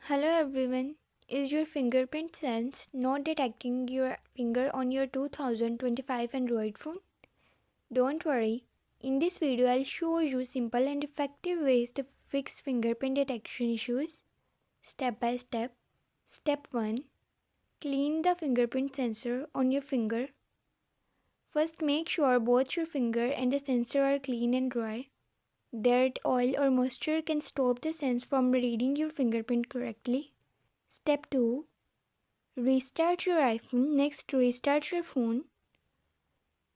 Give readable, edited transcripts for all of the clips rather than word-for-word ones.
Hello everyone. Is your fingerprint sense not detecting your finger on your 2025 Android phone? Don't worry. In this video, I'll show you simple and effective ways to fix fingerprint detection issues step by step. Step 1. Clean the fingerprint sensor on your finger. First, make sure both your finger and the sensor are clean and dry. Dirt, oil, or moisture can stop the sense from reading your fingerprint correctly. Step 2. Restart your iPhone. Next, restart your phone.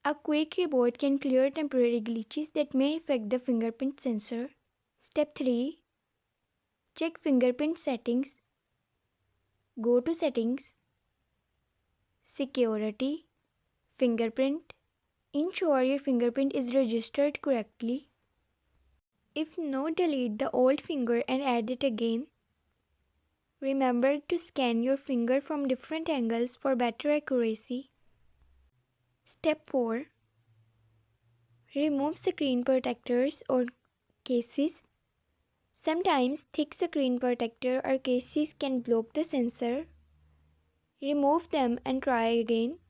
A quick reboot can clear temporary glitches that may affect the fingerprint sensor. Step 3. Check fingerprint settings. Go to Settings, Security, Fingerprint. Ensure your fingerprint is registered correctly. If not, delete the old finger and add it again. Remember to scan your finger from different angles for better accuracy. Step 4. Remove screen protectors or cases. Sometimes thick screen protector or cases can block the sensor. Remove them and try again.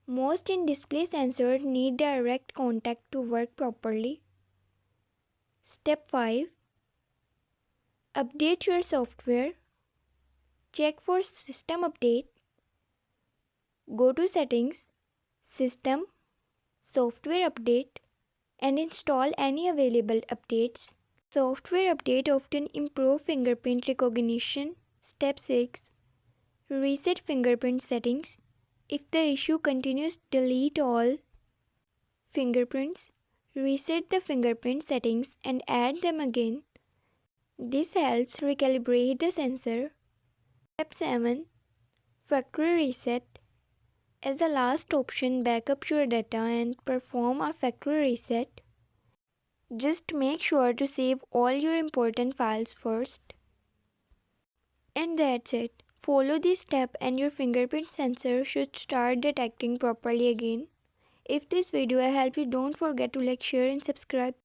Most in-display sensors need direct contact to work properly. Step 5. Update your software. Check for system update. Go to Settings, System, Software Update, and install any available updates. Software update often improve fingerprint recognition. Step 6. Reset fingerprint settings. If the issue continues, delete all fingerprints. Reset the fingerprint settings and add them again. This helps recalibrate the sensor. Step 7. Factory reset. As a last option, back up your data and perform a factory reset. Just make sure to save all your important files first. And that's it. Follow this step and your fingerprint sensor should start detecting properly again. If this video helped you, don't forget to like, share and subscribe.